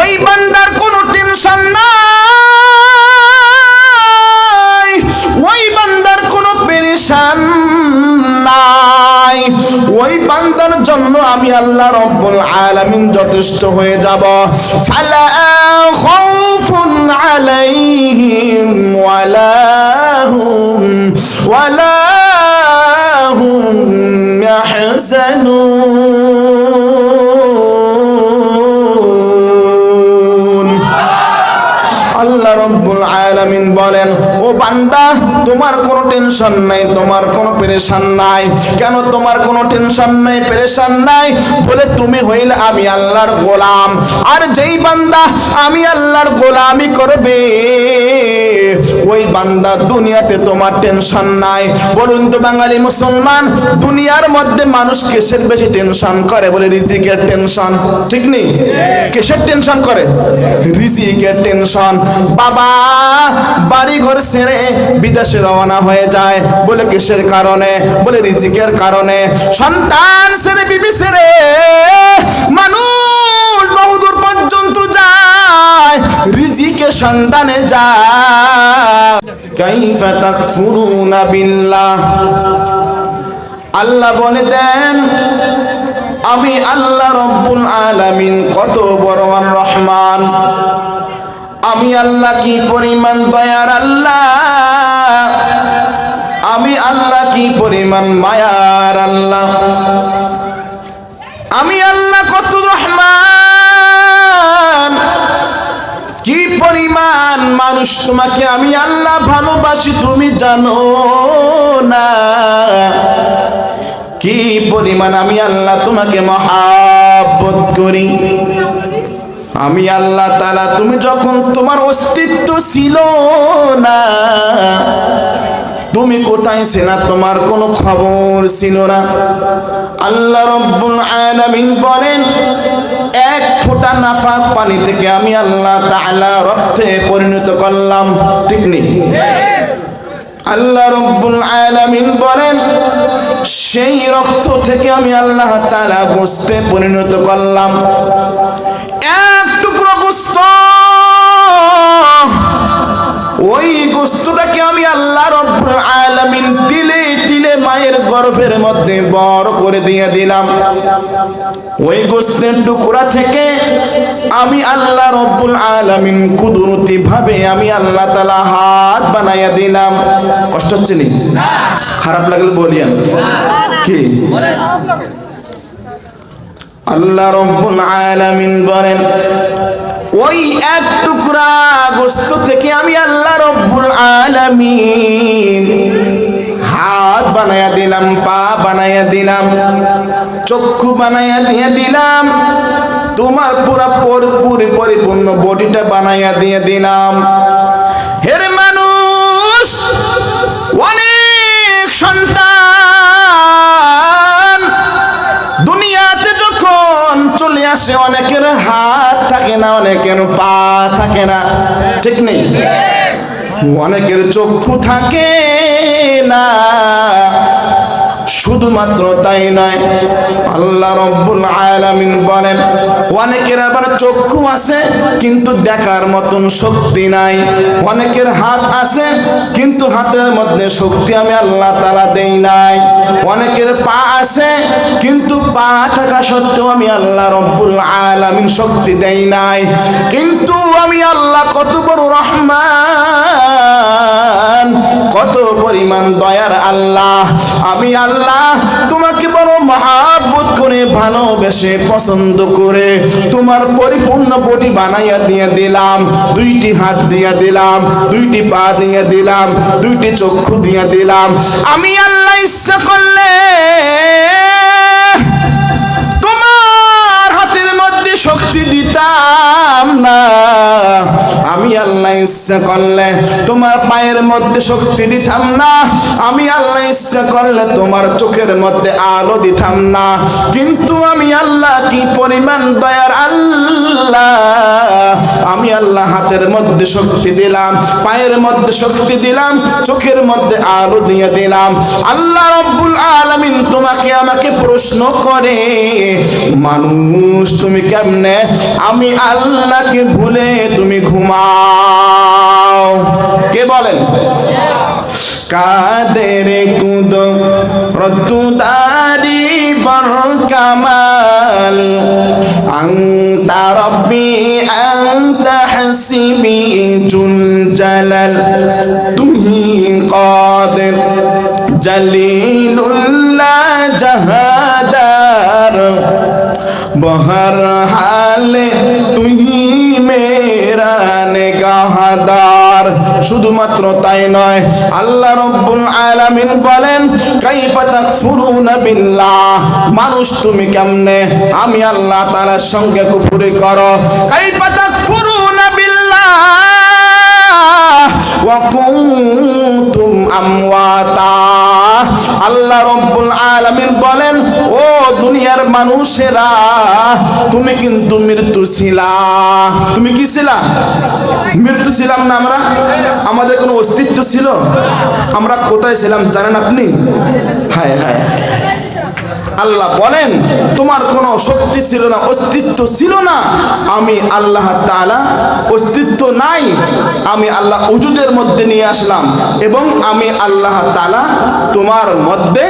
ওই বান্দার কোনো টেনশন নাই, ওই বান্দার কোনো পেরেশান নাই। ওই বান্দার জন্য আমি আল্লাহ রব্বুল আলামিন যথেষ্ট হয়ে যাব। ফালা খাউফুন আলাইহিম ওয়ালা হুম ইয়াহজানুন। আল্লাহ রব্বুল আলামিন বলেন, ও বান্দা তোমার কোনো টেনশন নাই, তোমার কোনো পেরেশান নাই। কেন তোমার কোনো টেনশন নাই, পেরেশান নাই? বলে তুমি হইলে আমি আল্লাহর গোলাম। আর যেই বান্দা আমি আল্লাহর গোলামি করবে ওই বান্দা দুনিয়াতে তোমার টেনশন নাই। বলুন তো বাঙালি মুসলমান, দুনিয়ার মধ্যে মানুষ কিসের বেশি টেনশন করে? বলে রিজিকের টেনশন, ঠিক নেই? কিসের টেনশন করে? রিজিকের টেনশন। বাবা বাড়ি ঘর ছেড়ে বিদেশে রওনা হয়ে যায়, বলে কিসের কারণে? বলে রিজিকের কারণে। সন্তান ছেড়ে বিবি ছেড়ে মানুষ বহুদূর পর্যন্ত যায়, রিজিকের সন্ধানে যায়। কাইফা তাকফুরুনা বিল্লাহ। আল্লাহ বলে দেন আমি আল্লাহ রব্বুল আলামিন কত বড় রহমান, আমি আল্লাহ কি পরিমাণ দয়ার আল্লাহ, আমি আল্লাহ কি পরিমাণ মায়ার আল্লাহ, আমি আল্লাহ কত রহমান, কি পরিমাণ মানুষ তোমাকে আমি আল্লাহ ভালোবাসি তুমি জানো না, কি পরিমাণ আমি আল্লাহ তোমাকে মহাব্বত করি। আমি আল্লাহ তাআলা তুমি যখন তোমার অস্তিত্ব ছিল না, তুমি কোথায় ছিলা তোমার কোনো খবর ছিল না। আল্লাহ রব্বুল আলামিন বলেন এক ফোঁটা নাফাক পানি থেকে আমি আল্লাহ তাআলা রক্তে পরিণত করলাম, ঠিক নেই? আল্লাহ রব্বুল আলামিন বলেন সেই রক্ত থেকে আমি আল্লাহ তাআলা গোশতে পরিণত করলাম। এক টুকরো গোশত, ওই গোশতটাকে আমি আল্লাহ রব্বুল আলামিন তিলে তিলে মায়ের গর্ভের মধ্যে বড় করে দিয়ে দিলাম। ওই গোশতের টুকরা থেকে আমি আল্লাহ রব্বুল আলামিন কুদরতি ভাবে আমি আল্লাহ তাআলা হাত বানাইয়া দিলাম। কষ্ট হচ্ছে নি? খারাপ লাগলে বলিয়েন কি? আল্লাহ রব্বুল আলামিন বলেন ওই এক টুকরা গোশত থেকে আমি আল্লাহ রব্বুল আলামিন হাত বানায়া দিলাম, পা বানায়া দিলাম, চক্ষু বানায়া দিয়ে দিলাম, তোমার পুরা পরিপূর্ণ বডিটা বানায়া দিয়ে দিলাম। হের মানুষ, অনেক সন্তান দুনিয়াতে যখন চলে আসে অনেকের হাত থাকে না, অনেকের পা থাকে না, ঠিক নেই? অনেকের চক্ষু থাকে না। শুধুমাত্র তাই নয়, আল্লাহ রব্বুল আলামিন বলেন অনেকের আবার চক্ষু আছে কিন্তু দেখার মতন শক্তি নাই, অনেকের হাত আছে কিন্তু হাতের মধ্যে শক্তি আমি আল্লাহ তাআলা দেই নাই, অনেকের পা আছে কিন্তু পা থাকা সত্ত্বেও আমি আল্লাহ রব্বুল আলামিন শক্তি দেই নাই। কিন্তু আমি আল্লাহ কত বড় রহমান, কত পরিমাণ দয়ার আল্লাহ, আমি আল্লাহ তোমাকে বড় মহাব্বত করে ভালোবেসে পছন্দ করে তোমার পরিপূর্ণ বডি বানাইয়া দিয়ে দিলাম, দুইটি হাত দিয়ে দিলাম, দুইটি পা দিয়ে দিলাম, দুইটি চক্ষু দিয়ে দিলাম। আমি আল্লাহ ইচ্ছা করলে তোমার হাতের মধ্যে শক্তি দিতাম না, আমি আল্লাহ ইচ্ছা করলে তোমার পায়ের মধ্যে শক্তি দিতাম না, আমি আল্লাহ ইচ্ছা করলে তোমার চোখের মধ্যে আলো দিতাম না। কিন্তু আমি আল্লাহ কি পরিমাণ দয়ার আল্লাহ, আমি আমি আল্লাহ হাতের মধ্যে শক্তি দিলাম, পায়ের মধ্যে শক্তি দিলাম, চোখের মধ্যে আলো দিয়ে দিলাম। আল্লাহ রাব্বুল আলামিন তোমাকে আমাকে প্রশ্ন করে, মানুষ তুমি কেমনে আমি আল্লাহকে ভুলে তুমি ঘুমাও? কে বলেন? কাদের কুদরতুদারি বরকামাল আনতা রব্বি আনতা হাসিবি জুল জালাল, তুমি কাদের জলিলুল্লাহ জাহাদার, বহর হালে তুই মেরা নেগাহদার। শুধুমাত্র তাই নয়, আল্লাহ রাব্বুল আলামিন বলেন, কাইফা তাকফুরুনা বিল্লাহ, মানুষ তুমি কেমনে আমি আল্লাহ তাআলার সঙ্গে কুফরি করো? কাইফা তাকফুরুনা বিল্লাহ ওয়া কুনতুম আমওয়াতা। আল্লাহ রাব্বুল আলামিন বলেন, ও দুনিয়ার মানুষেরা, তুমি কিন্তু মৃত্যু ছিলা। তুমি কি ছিলা? মৃত্যু ছিলাম না আমরা? আমাদের কোনো অস্তিত্ব ছিল? আমরা কোথায় ছিলাম জানেন আপনি? হায় হায়, আল্লাহ বলেন তোমার কোনো শক্তি ছিল না, অস্তিত্ব ছিল না। আমি আল্লাহ তাআলা অস্তিত্ব নাই, আমি আল্লাহ উজুদের মধ্যে নিয়ে আসলাম এবং আমি আল্লাহ তাআলা তোমার মধ্যে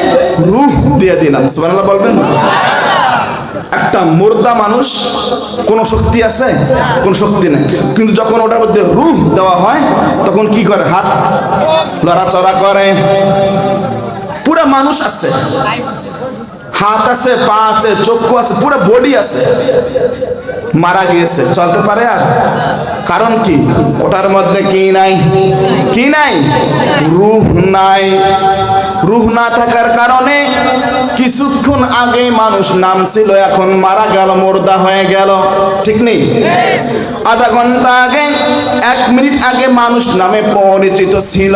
রূহ দিয়ে দিলাম। সুবহানাল্লাহ বলবেন? একটা মুর্দা মানুষ কোন শক্তি আছে? কোন শক্তি নেই, কিন্তু যখন ওটার মধ্যে রূহ দেওয়া হয় তখন কি করে? হাত লড়াচড়া করে। পুরা মানুষ আছে, হাত আছে, পা আছে, চক্ষু আছে, পুরো বডি আছে। মারা গিয়েছে, চলতে পারে আর? কারণ কি? ওটার মধ্যে কি নাই? কি নাই? রূহ নাই। রূহ না থাকার কারণে কিছুক্ষণ আগে মানুষ নাম ছিল, এখন মারা গেল, মুর্দা হয়ে গেল। ঠিক নেই? আধা ঘন্টা আগে, 1 মিনিট আগে মানুষ নামে পরিচিত ছিল,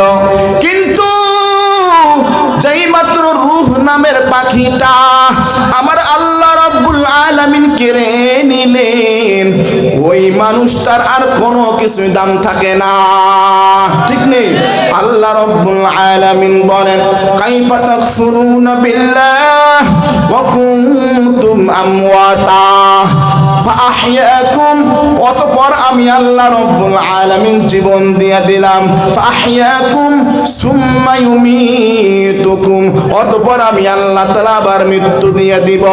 কিন্তু যেই মাত্র রূহ নামের পাখিটা আমার আল্লাহ রাব্বুল আলামিন কেড়ে নিলেন, ওই মানুষটার আর কোনো কিছুই দাম থাকে না। ঠিক নেই? আল্লাহ রাব্বুল আলামিন বলেন, কাইফা তাকফুরুনা বিল্লাহ ওয়া কুনতুম আমওয়াতা ফাআহইয়াকুম, অতঃপর আমি আল্লাহ রাব্বুল আলামিন জীবন দিয়ে দিলাম। ফাআহইয়াকুম সুম্মা ইউমীতুকুম, অতঃপর আমি আল্লাহ তাআলা আবার মৃত্যু দিয়ে দিব।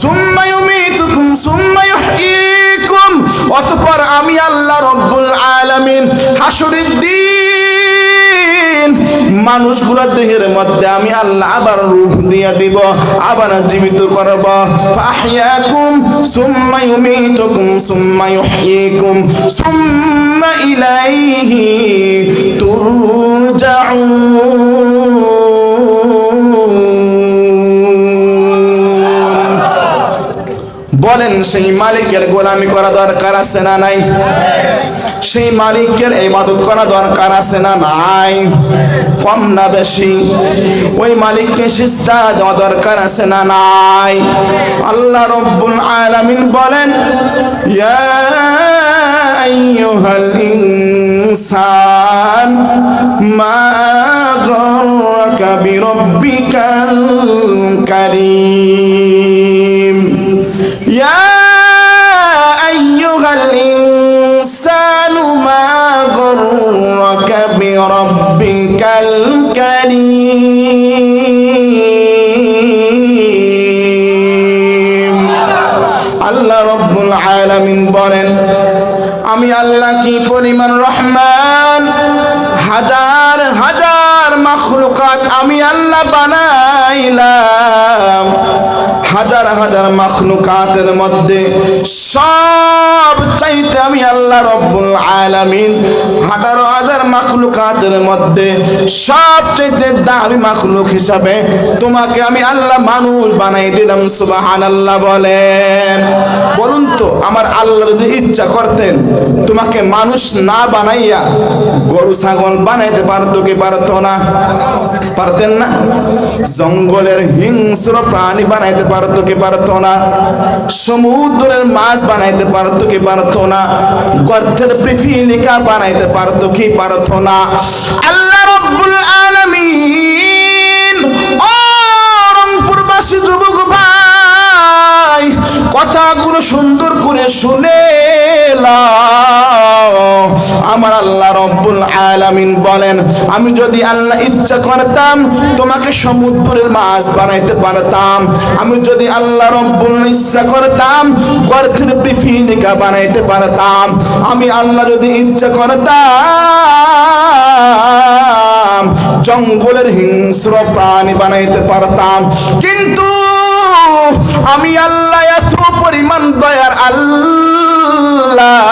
সুম্মা ইউমীতুকুম সুম্মা ইউহয়ীকুম, অতঃপর আমি আল্লাহ রাব্বুল আলামিন হাসরের দিন মানুষগুলোর দেহের মধ্যে আমি আল্লাহ আবার রূহ দিয়ে দিব, আবার জীবিত করব। ফাআহইয়াকুম সুম্মা ইউমীতুকুম সুম্মা ইউহয়ীকুম সুম্মা ইলাইহি তুরজাউন। বলেন, সেই মালিকের গোলামি করা দরকার আছে না নাই? সেই মালিকের ইবাদত করা দরকার আছে না নাই? কম না বেশি? ওই মালিককে সিজদা দেওয়া দরকার আছে না নাই? আল্লাহ রাব্বুল আলামিন বলেন, ইয়া আইয়ুহাল ইনসান মা গাররাকা বিরাব্বিকাল কারীম। ইয়া আইয়ুহাল ইনসানু মা গাররাকা বিরাব্বিকাল কারীম। আল্লাহ রাব্বুল আলামিন বলেন, আমি আল্লাহ কি পরিমাণ রহমান, হাজার হাজার মাখলুকাত আমি আল্লাহ বানাইলাম। হাজার হাজার মাখলুকাতের মধ্যে সব চাইতে আমি আল্লাহ রাব্বুল আলামিন 18,000 মাখলুকাত কায়নাতের মধ্যে সবচেয়ে দামি মাখলুক হিসাবে তোমাকে আমি আল্লাহ মানুষ বানাই দিলাম। সুবহানাল্লাহ বলেন। বলুন তো, আমার আল্লাহ যদি ইচ্ছা করতেন তোমাকে মানুষ না বানাইয়া গরু ছাগল বানাইতে পারতো কি পারতো না? পারতেন না? জঙ্গলের হিংস্র প্রাণী বানাইতে পারতো কি পারতো না? সমুদ্রের মাছ বানাইতে পারতো কি পারতো না? গর্তের পিপীলিকা বানাইতে পারতো কি পারতো না? আল্লাহ রাব্বুল আলামিন ও রংপুরবাসী যুবক ভাই, কথাগুলো সুন্দর করে শুনে আমার আল্লাহ রাব্বুল আলামিন বলেন, আমি যদি আল্লাহ ইচ্ছা করতাম তোমাকে সমুদ্রের মাছ বানাইতে পারতাম। আমি যদি আল্লাহ রাব্বুল ইচ্ছা করতাম গর্তের পিপীলিকা বানাইতে পারতাম। আমি আল্লাহ যদি ইচ্ছা করতাম জঙ্গলের হিংস্র প্রাণী বানাইতে পারতাম। কিন্তু আমি আল্লাহ এত পরিমাণ দয়ার আল্লাহ,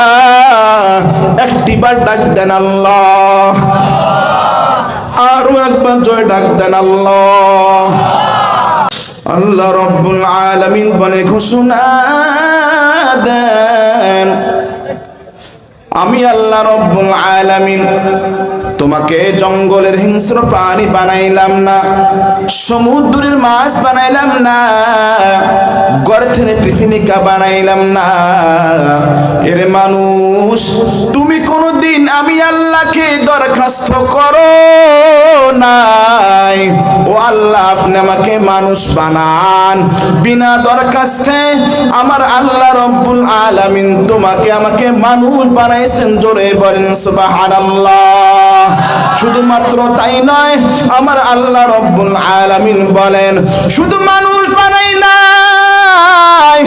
একটিবার ডাক দেন আল্লাহ, আরো একবার জয় ডাক দেন আল্লাহ। আল্লাহ রাব্বুল আলামিন বলে ঘোষণা দেন, আমি আল্লাহ রাব্বুল আলামিন তোমাকে জঙ্গলের হিংস্র প্রাণী বানাইলাম না, সমুদ্রের মাছ বানাইলাম না, গর্তের পিপীলিকা বানাইলাম না। এর মানুষ, তুমি কোনদিন আমি আল্লাহকে দরখাস্ত করো নাই, ও আল্লাহ আপনি আমাকে মানুষ বানান। বিনা দরখাস্তে আমার আল্লাহ রাব্বুল আলামিন তোমাকে আমাকে মানুষ বানাইছেন। জোরে বলেন সুবহানাল্লাহ। শুধুমাত্র তাই নয়, আমার আল্লাহ রাব্বুল আলামিন বলেন শুধু মানুষ বানাই নাই,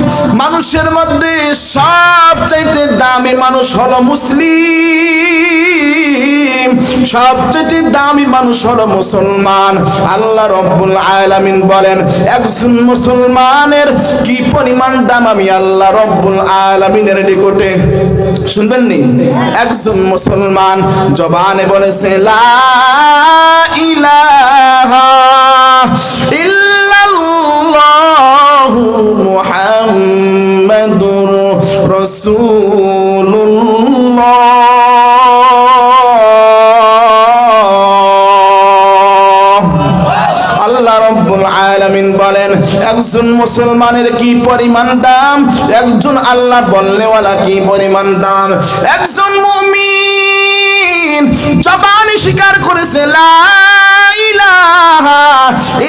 মানুষের মধ্যে সবচাইতে দামি মানুষ হলো মুসলিম, সবচেয়ে দামি মানুষ হলো মুসলমান। আল্লাহ রাব্বুল আলামিন বলেন একজন মুসলমানের কি পরিমাণ দাম আমি আল্লাহ রাব্বুল আলামিনের নিকটে। শুনবেন নি? একজন মুসলমান জবানে বলেছে লা ইলাহা ইল্লাল্লাহু মুহাম্মাদুর রাসূলুল্লাহ। আল্লাহ রাব্বুল আলামিন বলেন একজন মুসলমানের কি পরিমাণ দাম, একজন আল্লাহ বলনেওয়ালা কি পরিমাণ দাম। একজন মুমিন জবানে স্বীকার করেছে লা ইলাহা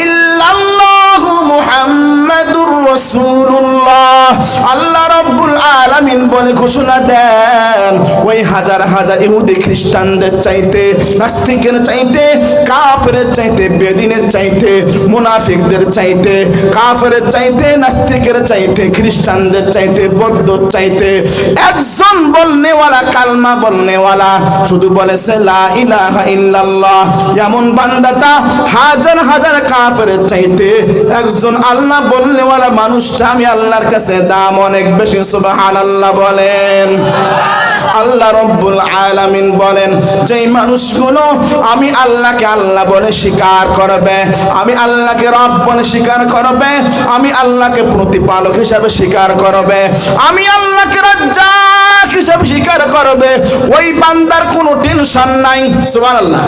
ইল্লাল্লাহু মুহাম্মাদুর রাসূলুল্লাহ। আল্লাহ রাব্বুল আলামিন বলে ঘোষণা দেন ওই হাজার হাজার ইহুদি খ্রিস্টানদের চাইতে, নাস্তিকের চাইতে, কাফেরের চাইতে, বেদিনের চাইতে, মুনাফিকদের চাইতে, কাফেরের চাইতে, নাস্তিকের চাইতে, খ্রিস্টানদের চাইতে, বৌদ্ধর চাইতে একজন বলনেওয়ালা, কালমা বলনেওয়ালা, শুধু বলেছে লা ইলাহা ইল্লাল্লাহ, এমন বান্দাটা হাজার হাজার কাফেরের চাইতে একজন আল্লাহ বলনেওয়ালা মানুষটা আমি আল্লাহর কাছে দাম অনেক বেশি। সুবহানাল্লাহ বলেন। আল্লাহ রাব্বুল আলামিন বলেন যেই মানুষগুলো আমি আল্লাহকে আল্লাহ বলে স্বীকার করবে, আমি আল্লাহকে রব বলে স্বীকার করবে, আমি আল্লাহকে প্রতিপালক হিসাবে স্বীকার করবে, আমি আল্লাহকে রাজ্জাক হিসাবে স্বীকার করবে, ওই বান্দার কোনো টেনশন নাই। সুবহানাল্লাহ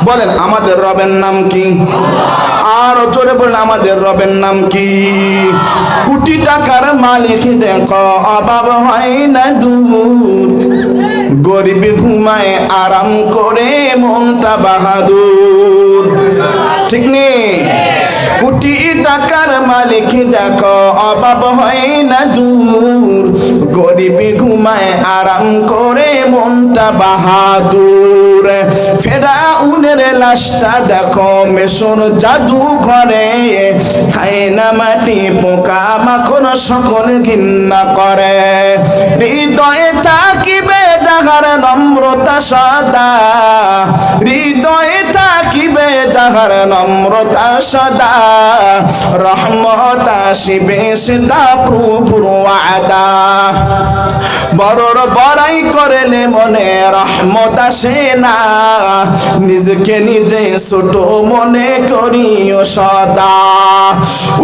বলেন। আমাদের রবের নাম কি? আর জোরে বলেন আমাদের রবের নাম কি? কোটি টাকার মালিক দেখো অভাব হয় না দূর, গরিব ঘুমায় আরাম করে মনটা বাহাদুর। ঠিক নেই? কোটি টাকার মালিক দেখো অভাব হয় না দূর, গরিব ঘুমায় আরাম করে মনটা বাহাদুর। ফেরাউনের লাশটা দেখো মেশর জাদু করে, খায় না মাটি পোকা মাখন সকল ঘৃণা করে। হৃদয়ে থাকিবে যাহার নম্রতা সদা, হৃদয়ে থাকিবে যাহার নম্রতা সদা, রহমত আসিবে সেটা প্রভুর ওয়াদা। বড়র বড়াই করলে মনে রহমত আসে না, নিজেকে নিজে ছোট মনে করিও সদা।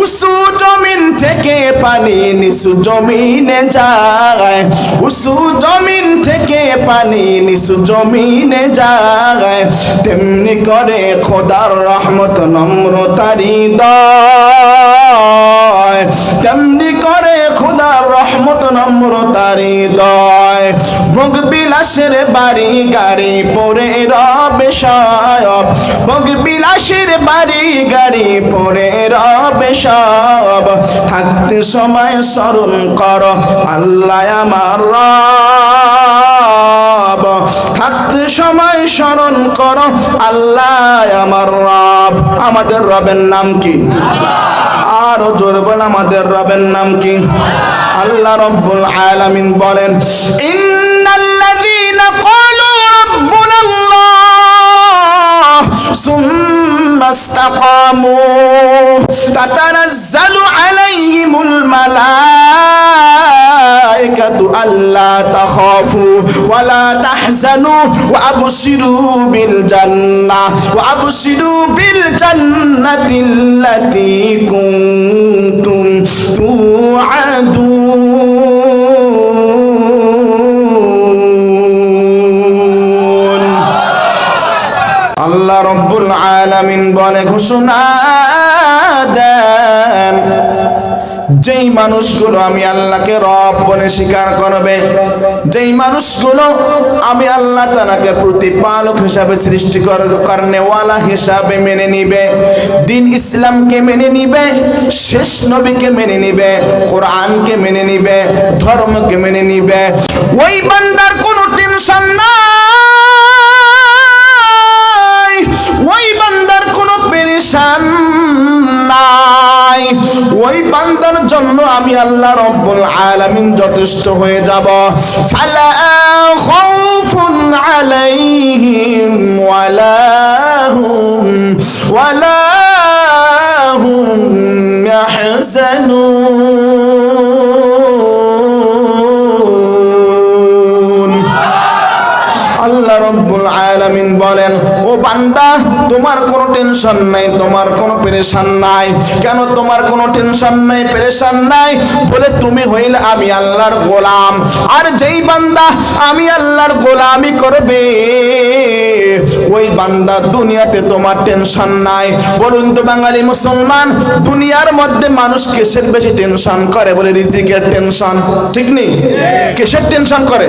উঁচু জমিন থেকে পানি নিচু জমিনে যায়, উঁচু জমিন থেকে পানি নিচু জমিনে যায়, তেমনি করে খোদার রহমত নম্রতার হৃদয়, তেমনি করে খোদার রহমত নম্রতার হৃদয়। ভোগ বিলাসের বাড়ি গাড়ি পরে রবে সব, ভোগ বিলাসের বাড়ি গাড়ি পরে রবে সব, থাকতে সময় স্মরণ কর আল্লাহ আমার রব, থাকতে সময় স্মরণ কর আল্লাহ আমার রব। আমাদের রবের নাম কি? আরো জোর বল, আমাদের রবের নাম কি? আল্লাহ রব্বুল আলামিন বলেন, ইন্নাল্লাযীনা ক্বালু রাব্বুনাল্লাহ সুম্মা ইসতাকামু তাতানাজ্জালু আলাইহিমুল মালায়েকাতু আল্লা তাখাফু ওয়া লা তাহজানু ওয়া আবশিরু বিল জান্নাহ ওয়া আবশিরু বিল জান্নাতিল্লাতী কুনতুম তুআদুন। আল্লাহ রব্বুল আলামিন বলে, ঘোষণা দেন, যেই মানুষগুলো আমি আল্লাহকে রব বলে স্বীকার করবে, যেই মানুষগুলো আমি আল্লাহ তাআলাকে প্রতিপালক হিসাবে সৃষ্টি করনেওয়ালা হিসাবে মেনে নিবে, দিন ইসলামকে মেনে নিবে, শেষ নবীকে মেনে নিবে, কোরআনকে মেনে নিবে, ধর্মকে মেনে নিবে, ওই বান্দার কোনো টেনশন নাই, ওই বান্দার কোনো পেরেশান নাই, ওই বান্দার জন্য আমি আল্লাহ রব্বুল আলামিন যথেষ্ট হয়ে যাব। ফালা খাউফুন আলাইহিম ওয়ালা হুম ইয়াহজানুন। আল্লাহ রব্বুল আলামিন বলেন, ও বান্দা তোমার কোনো টেনশন নাই, তোমার কোনো পেরেশান নাই। কেন তোমার কোনো টেনশন নাই, পেরেশান নাই? বলে তুমি হইলে আমি আল্লাহর গোলাম, আর যেই বান্দা আমি আল্লাহর গোলামি করবে ওই বান্দা দুনিয়াতে তোমার টেনশন নাই। বলুন তো বাঙালি মুসলমান, দুনিয়ার মধ্যে মানুষ কিসের বেশি টেনশন করে? বলে রিজিকের টেনশন, ঠিক নেই? কিসের টেনশন করে?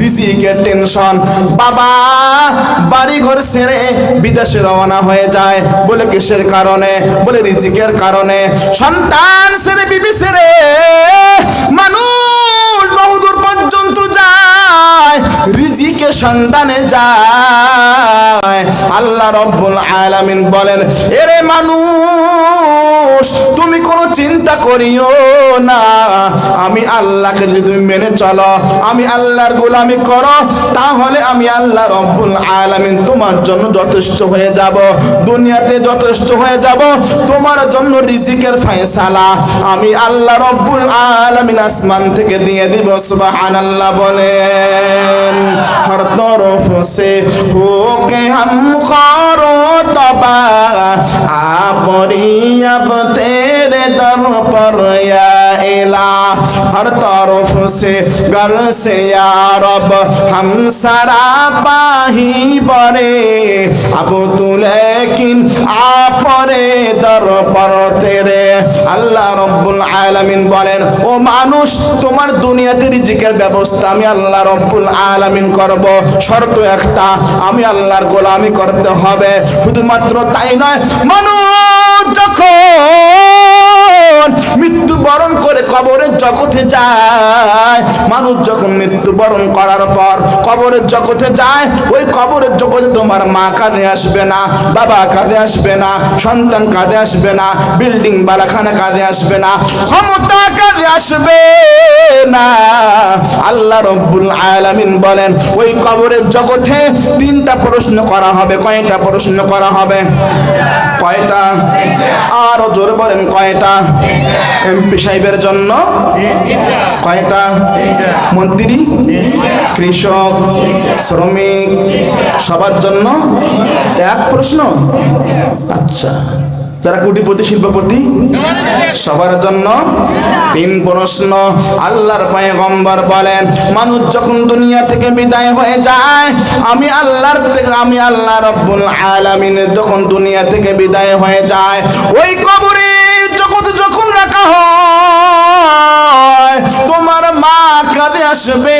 রিজিকের টেনশন। বাবা বাড়ি ঘর ছেড়ে বিদেশে রওনা হয়ে যায়, বলে কিসের কারণে? বলে রিজিকের কারণে। সন্তান ছেড়ে বিবি ছেড়ে মানুষ বহুদূর পর্যন্ত যায়, রিজিকের সন্ধানে যায়। আল্লাহ রব্বুল আলামিন বলেন, এরে মানুষ তুমি কোনো চিন্তা করিও না, আমি আল্লাহকে যদি তুমি মেনে চলো, আমি আল্লাহর গোলামি করো, তাহলে আমি আল্লাহ রব্বুল আলামিন তোমার জন্য যথেষ্ট হয়ে যাব, দুনিয়াতে যথেষ্ট হয়ে যাব, তোমার জন্য রিজিকের ফয়সালা আমি আল্লাহ রব্বুল আলামিন আসমান থেকে দিয়ে দিব। সুবহানাল্লাহ বলেন। हर तरफ से होके हम करो तबा आपरी अब तेरे दर पर या इला। हर तरफ से घर से या रब हम सरापा ही बरे अब तू लेकिन आपरे दर पर तेरे। আল্লাহ রব্বুল আলামিন বলেন, ও মানুষ তোমার দুনিয়াতে রিজিকের ব্যবস্থা আমি আল্লাহ রব্বুল আলামিন করব, শর্ত একটা, আমি আল্লাহর গোলামি করতে হবে। শুধুমাত্র তাই নয়, মানুষ যখন মৃত্যুবরণ করে কবরের জগতে যায়, মানুষ যখন মৃত্যুবরণ করার পর কবরের জগতে যায়, ওই কবরের জগতে তোমার মা কাঁধে আসবে না, বাবা কাঁধে আসবে না, সন্তান কাঁধে আসবে না, বিল্ডিং বালাখানা কাঁধে আসবে না, ক্ষমতা কাঁধে আসবে না। আল্লাহ রাব্বুল আলামিন বলেন ওই কবরের জগতে তিনটা প্রশ্ন করা হবে। কয়টা প্রশ্ন করা হবে? কয়টা? আরো জোরে বলেন কয়টা? এমপি সাহেবের জন্য কয়টা? মন্ত্রী, কৃষক, শ্রমিক সবার জন্য এক প্রশ্ন। আচ্ছা, যারা কোটিপতি শিল্পপতি সবার জন্য তিন প্রশ্ন। আল্লাহর পয়গম্বর বলেন মানুষ যখন দুনিয়া থেকে বিদায় হয়ে যায়, আমি আল্লাহ রাব্বুল আলামিনের যখন দুনিয়া থেকে বিদায় হয়ে যায়, ওই কবরে জগতে যখন রাখা হয়, তোমার মা কাঁধে আসবে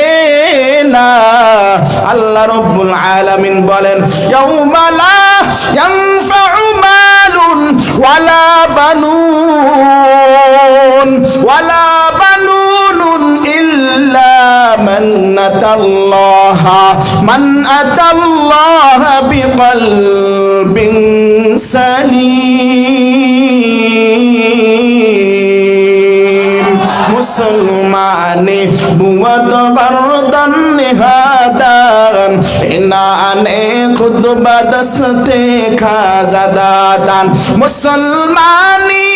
না। আল্লাহ রাব্বুল আলামিন বলেন ইয়াউমা লা ইয়ানফাউ মালুন ওয়ালা বানুন ইল্লা মান আতাল্লাহা বিকলবিন সালিম। মুসলমানে বুয়াদ বারদান নিহাদান ইনানে খুদ বাদসতে খাজাদান। মুসলমানি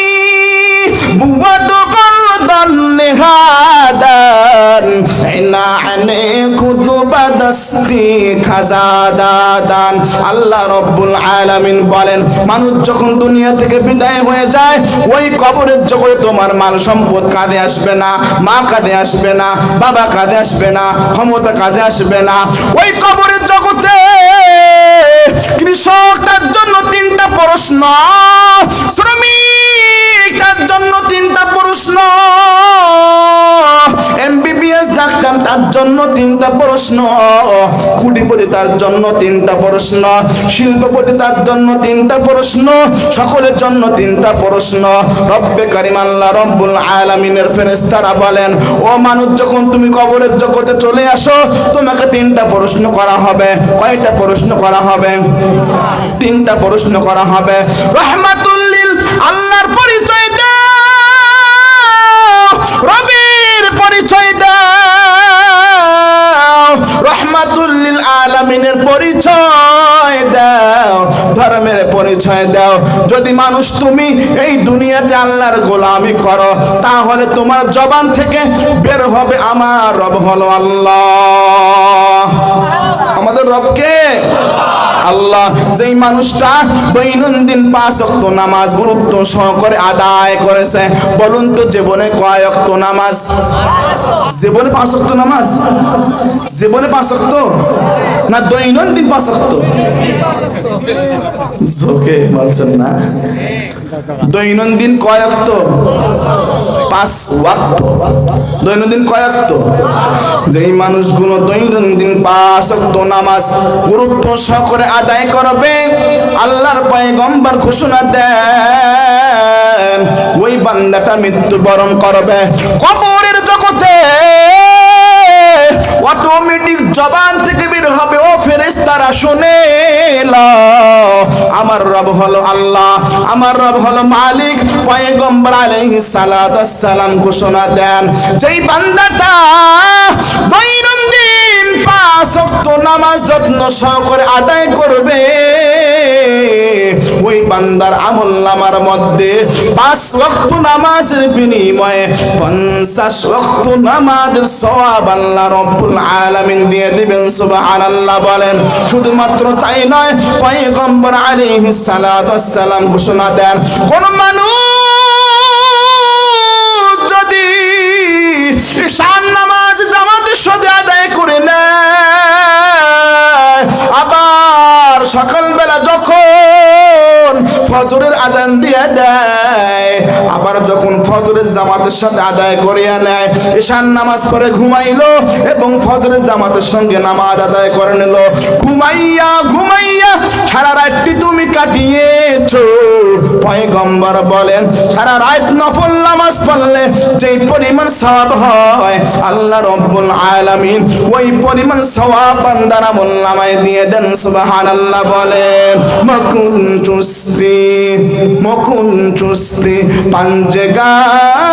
বুয়াদ বারদান নিহাদান ইনানে খুদ বাদসতে খাজাদান। আল্লাহ রাব্বুল আলামিন বলেন মানুষ যখন দুনিয়া থেকে বিদায় হয়ে যায়, ওই কবরের জগতে তোমার মাল সম্পদ কাঁধে আসবে না, মা কাঁধে আসবে না, বাবা কাঁধে আসবে না, ক্ষমতা কাঁধে আসবে না। ওই কবরের জগতে কৃষক তার জন্য তিনটা প্রশ্ন, শ্রমিক তার জন্য তিনটা প্রশ্ন, এমবিবিএস ডাক্তার তার জন্য তিনটা প্রশ্ন, কোটিপতি তার জন্য তিনটা প্রশ্ন, শিল্পপতি তার জন্য তিনটা প্রশ্ন, সকলের জন্য তিনটা প্রশ্ন। রব্বে কারীম আল্লাহ রাব্বুল আলামিনের ফেরেশতারা বলেন ও মানুষ যখন তুমি কবরের জগতে চলে আসো, তোমাকে তিনটা প্রশ্ন করা হবে। কয়টা প্রশ্ন করা হবে? তিনটা প্রশ্ন করা হবে। রাহমাতুল লিল আল্লাহর পরিচয় দাও, রবের পরিচয় দাও, রহমাতুল লিল আলামিনের পরিচয় দাও, ধর্মের পরিচয় দাও। যদি মানুষ তুমি এই দুনিয়াতে আল্লাহর গোলামি করো, তাহলে তোমার জবান থেকে বের হবে আমার রব হলো আল্লাহ। আমাদের রবকে আল্লাহ। যেই মানুষটা দৈনন্দিন 5 ওয়াক্ত নামাজ গুরুত্ব সহকারে আদায় করেছে, বলুন তো জীবনে কয় ওয়াক্ত নামাজ? জীবনে 5 ওয়াক্ত নামাজ? জীবনে 5 ওয়াক্ত না দৈনন্দিন 5 ওয়াক্ত? ঝোঁকে বলছেন না। দৈনন্দিন কয় ওয়াক্ত? 5 ওয়াক্ত। দৈনন্দিন কয় ওয়াক্ত? যেই মানুষগুলো দৈনন্দিন 5 ওয়াক্ত নামাজ গুরুত্ব সহকারে আদায় করবে, আল্লাহর পয়গম্বর ঘোষণা দেন ওই বান্দাটা মৃত্যুবরণ করবে কবরের জগতে। অটোমেটিক জবান থেকে বের হবে ও ফেরেশতারা শুনে নাও, আমার রব হলো আল্লাহ, আমার রব হলো মালিক। পয়গম্বর আলাইহিস সালাতু ওয়াস সালাম ঘোষণা দেন যেই বান্দাটা দৈনন্দিন 5 ওয়াক্ত নামাজ যত্ন সহকারে আদায় করবে, ওই বান্দার আমলনামার মধ্যে 5 ওয়াক্ত নামাজের বিনিময়ে 50 ওয়াক্ত নামাজের সওয়াব আল্লাহ রাব্বুল আলামিন দিয়ে দিবেন। সুবহানাল্লাহ বলেন। শুধুমাত্র তাই নয়, পয়গম্বর আলাইহিস সালাতু ওয়াস সালাম ঘোষণা দেন কোন মানুষ যদি ঈশার নামাজ জামাতের সাথে আদায় করে নেয়, আবার সকালবেলা যখন ফজরের আজান দিয়ে দেয়, আবার যখন ফজরের ফজরের জামাতের সাথে আদায় করিয়া নেয়, ঈশার নামাজ পড়ে ঘুমাইলো এবং ফজরের জামাতের সঙ্গে নামাজ আদায় করে নিল। ঘুমাইয়া ঘুমাইয়া সারা রাতটি তুমি কাটিয়েছো। পয়গম্বর বলেন সারা রাত নফল নামাজ পড়লে যেই পরিমাণ সওয়াব হয় আল্লাহ রাব্বুল আলামিন ওই পরিমাণ সওয়াব বান্দার আমলনামায় দিয়ে দেন। সুবহানাল্লাহ বলেন। মকুন চুস্তি পাঞ্জগানা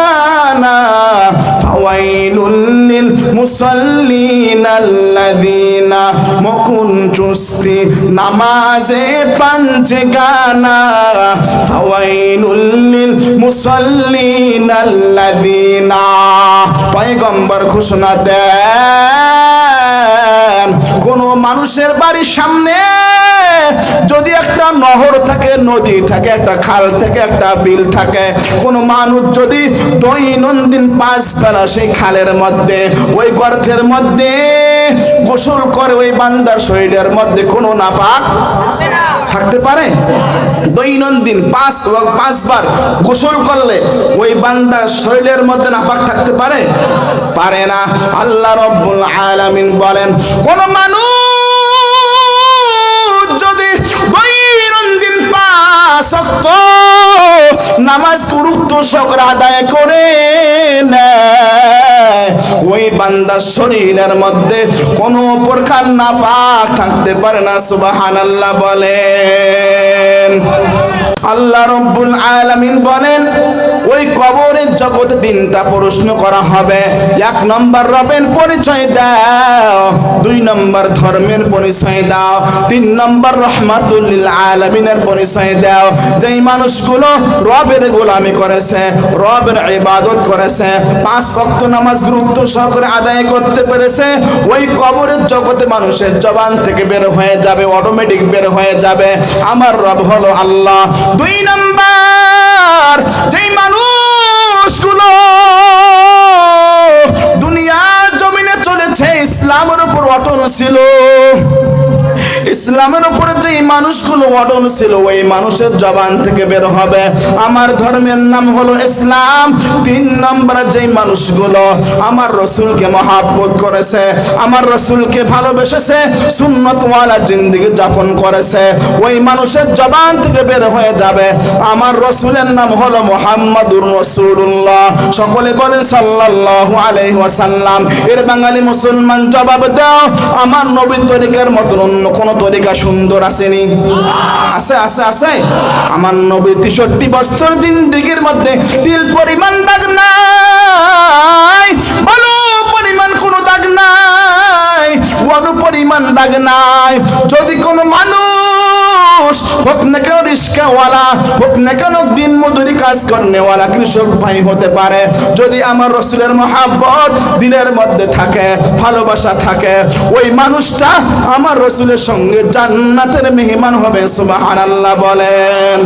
ফাওয়াইলুল লিল মুসাল্লিন আল্লাযিনা মকুন চুস্তি নামাজে পাঞ্জগানা ফাওয়াইলুল লিল মুসাল্লিন আল্লাযিনা। পয়গম্বর ঘোষণা দেন কোন মানুষের বাড়ির সামনে যদি একটা নহর থাকে, নদী থাকে, একটা খাল থাকে, একটা বিল থাকে, কোন মানুষ যদি দৈনন্দিন 5 বেলা সেই খালের মধ্যে ওই গর্তের মধ্যে গোসল করে, ওই বান্দার শরীরের মধ্যে কোনো নাপাক থাকতে পারে? দৈনন্দিন 5 বার গোসল করলে ওই বান্দার শরীরের মধ্যে নাপাক থাকতে পারে? পারে না। আল্লাহ রাব্বুল আলামিন বলেন কোন মানুষ যদি দৈনন্দিন 5 ওয়াক্ত নামাজ গুরুত্ব সহকারে আদায় করে নেয়, ওই বান্দার শরীরের মধ্যে কোনো প্রকার নাপাক থাকতে পারে না। সুবহানাল্লাহ বলেন। আল্লাহ রাব্বুল আলামিন বলেন ওই কবরের জগতে 3টা প্রশ্ন করা হবে। 1 নম্বর রবের পরিচয় দাও, 2 নম্বর ধর্মের পরিচয় দাও, 3 নম্বর রহমাতুল লিল আলামিনের পরিচয় দাও। যেই মানুষগুলো রবের গোলামি করেছে, রবের ইবাদত করেছে, 5 ওয়াক্ত নামাজ গুরুত্ব সহকারে আদায় করতে পেরেছে, ওই কবরের জগতে মানুষের জবান থেকে বের হয়ে যাবে, অটোমেটিক বের হয়ে যাবে আমার রব হলো আল্লাহ। 2 নম্বর যেই মানুষগুলো দুনিয়ার জমিনে চলেছে ইসলামের উপর অটল ছিল, ইসলামের উপরে যে মানুষগুলো অটল ছিল, ওই মানুষের জবান থেকে বের হবে আমার ধর্মের নাম হলো ইসলাম। 3 নম্বরে যে মানুষগুলো আমার রসুলকে মহব্বত করেছে, আমার রসুলকে ভালোবেসেছে, সুন্নতওয়ালা জিন্দেগি যাপন করেছে, ওই মানুষের জবান থেকে বের হয়ে যাবে আমার রসুলের নাম হলো মুহাম্মাদুর রাসূলুল্লাহ। সকলে বলেন সাল্লাল্লাহু আলাইহি ওয়াসাল্লাম। এর বাঙালি মুসলমান জবাব দাও আমার নবীর তরিকার মতন অন্য কোন তরিকা সুন্দর আসেনি? আছে আছে আছে। আমার নবী 63 বছর জিন্দেগির মধ্যে তিল পরিমাণ দাগ নাই, ভালো পরিমাণ কোন দাগ নাই, কোনো পরিমাণ দাগ নাই। যদি কোনো মানুষ হোক না কেন রিস্কাওয়ালা, হোক না কেন দিন মজুরি কাজ করেওয়ালা কৃষক ভাই হতে পারে, যদি আমার রসুলের মহব্বত দিলের মধ্যে থাকে, ভালোবাসা থাকে, ওই মানুষটা আমার রসুলের সঙ্গে জান্নাতের মেহমান হবে। সুবহানাল্লাহ বলেন।